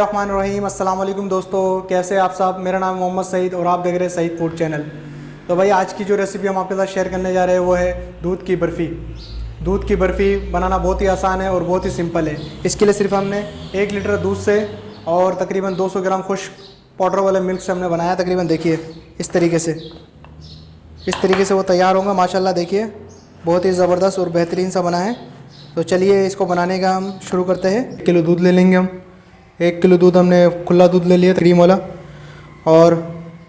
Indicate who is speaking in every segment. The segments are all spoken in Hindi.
Speaker 1: बिस्मिल्लाहिर्रहमानिर्रहीम। अस्सलाम वालेकुम दोस्तों, कैसे आप सब। मेरा नाम मोहम्मद सईद और आप देख रहे हैं सईद फूड चैनल। तो भाई आज की जो रेसिपी हम आपके साथ शेयर करने जा रहे हैं वो है दूध की बर्फ़ी। दूध की बर्फ़ी बनाना बहुत ही आसान है और बहुत ही सिंपल है। इसके लिए सिर्फ हमने 1 लीटर दूध से और तकरीबन 200 ग्राम खुश्क पाउडर वाले मिल्क से हमने बनाया। तकरीबन देखिए इस तरीके से वो तैयार होगा। माशाल्लाह देखिए बहुत ही ज़बरदस्त और बेहतरीन सा बना है। तो चलिए इसको बनाने का हम शुरू करते हैं। 1 किलो दूध ले लेंगे हम। 1 किलो दूध हमने खुला दूध ले लिया क्रीम वाला, और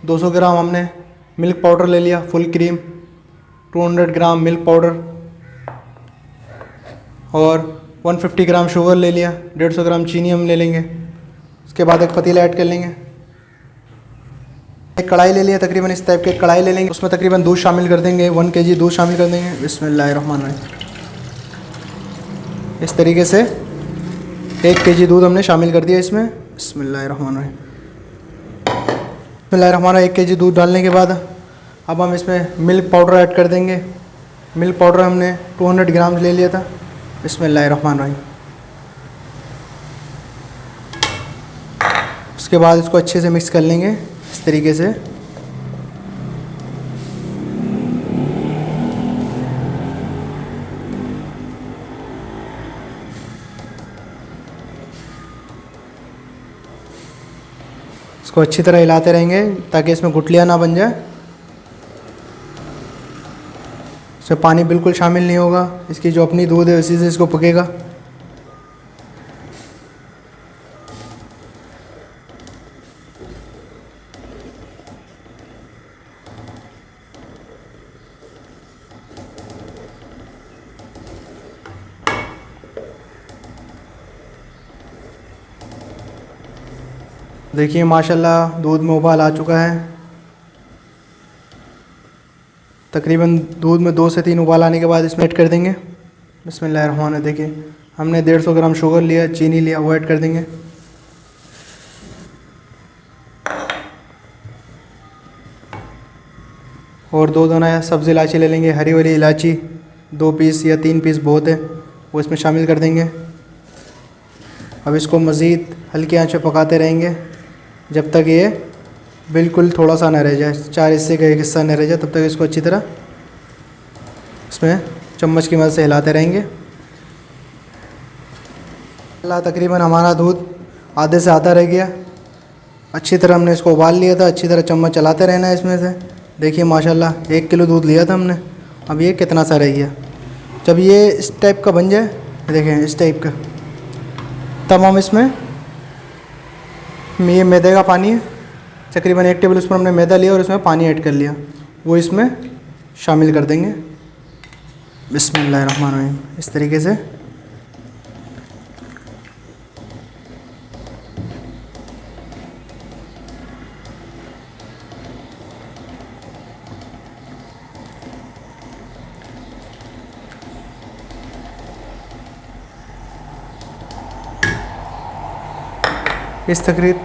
Speaker 1: 200 ग्राम हमने मिल्क पाउडर ले लिया फुल क्रीम, 200 ग्राम मिल्क पाउडर, और 150 ग्राम शुगर ले लिया, 150 ग्राम चीनी हम ले लेंगे। उसके बाद एक पतीला ऐड कर लेंगे। एक कढ़ाई ले लिया, तकरीबन इस टाइप की एक कढ़ाई ले लेंगे। उसमें तकरीबन दूध शामिल कर देंगे, 1 kg दूध शामिल कर देंगे। बिस्मिल्लाहिर्रहमानिर्रहीम। इस तरीके से 1 kg दूध हमने शामिल कर दिया इसमें। बिस्मिल्लाहिर्रहमानिर्रहीम। 1 kg दूध डालने के बाद अब हम इसमें मिल्क पाउडर ऐड कर देंगे। मिल्क पाउडर हमने 200 ग्राम ले लिया था। बिस्मिल्लाहिर्रहमानिर्रहीम। उसके बाद इसको अच्छे से मिक्स कर लेंगे इस तरीके से। इसको अच्छी तरह हिलाते रहेंगे ताकि इसमें गुठलियाँ ना बन जाए। इसमें पानी बिल्कुल शामिल नहीं होगा, इसकी जो अपनी दूध है उसी से इसको पकेगा। देखिए माशाल्लाह दूध में उबाल आ चुका है। तकरीबन दूध में 2 से 3 उबाल आने के बाद इसमें ऐड कर देंगे। बिस्मिल्लाहिर्रहमानिर्रहीम। देखिए हमने 150 ग्राम शुगर लिया, चीनी लिया, वो ऐड कर देंगे। और 2 दाना सब्ज़ी इलायची ले लेंगे, हरी वाली इलायची 2 पीस या 3 पीस बहुत है, वो इसमें शामिल कर देंगे। अब इसको मज़ीद हल्की आंच पे पकाते रहेंगे जब तक ये बिल्कुल थोड़ा सा न रह जाए, 4 हिस्से का 1 हिस्सा न रह जाए, तब तक इसको अच्छी तरह इसमें चम्मच की मदद से हिलाते रहेंगे। तकरीबन हमारा दूध आधे से आधा रह गया। अच्छी तरह हमने इसको उबाल लिया था। अच्छी तरह चम्मच चलाते रहना है इसमें से। देखिए माशाल्लाह 1 किलो दूध लिया था हमने, अब ये कितना सा रह गया। जब ये इस टाइप का बन जाए, देखें इस टाइप का, तब हम इसमें ये मैदे का पानी है, तकरीबन 1 टेबल स्पून हमने मैदा लिया और इसमें पानी ऐड कर लिया, वो इसमें शामिल कर देंगे। बिस्मिल्लाहिर्रहमानिर्रहीम। इस तरीके से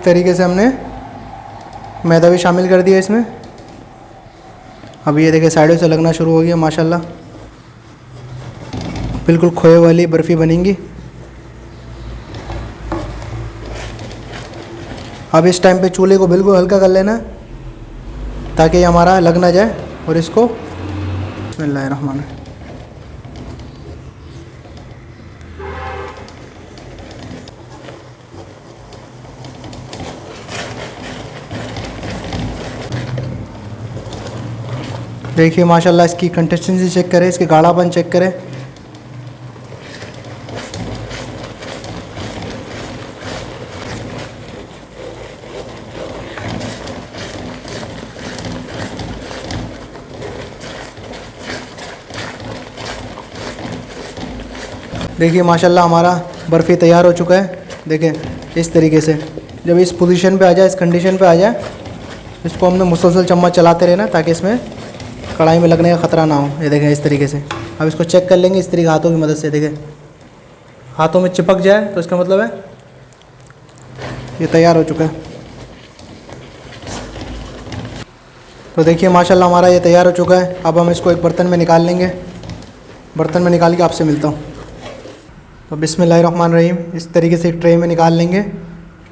Speaker 1: तरीके से हमने मैदा भी शामिल कर दिया इसमें। अब ये देखिए साइडों से लगना शुरू हो गया माशाल्लाह। बिल्कुल खोए वाली बर्फ़ी बनेंगी। अब इस टाइम पे चूल्हे को बिल्कुल हल्का कर लेना ताकि ये हमारा लग ना जाए। और इसको बिस्मिल्लाहिर्रहमानिर्रहीम। देखिए माशाल्लाह इसकी कंसिस्टेंसी चेक करें, इसके गाढ़ापन चेक करें। देखिए माशाल्लाह हमारा बर्फ़ी तैयार हो चुका है। देखें इस तरीके से जब इस पोजीशन पे आ जाए, इस कंडीशन पे आ जाए, इसको हमने मुसलसल चम्मच चलाते रहना ताकि इसमें कढ़ाई में लगने का ख़तरा ना हो। ये देखें इस तरीके से। अब इसको चेक कर लेंगे इस तरीके हाथों की मदद से। देखें हाथों में चिपक जाए तो इसका मतलब है ये तैयार हो चुका है। तो देखिए माशाल्लाह हमारा ये तैयार हो चुका है। अब हम इसको एक बर्तन में निकाल लेंगे। बर्तन में निकाल के आपसे मिलता हूँ। तो बिस्मिल्लाहिर्रहमानिर्रहीम, इस तरीके से एक ट्रे में निकाल लेंगे।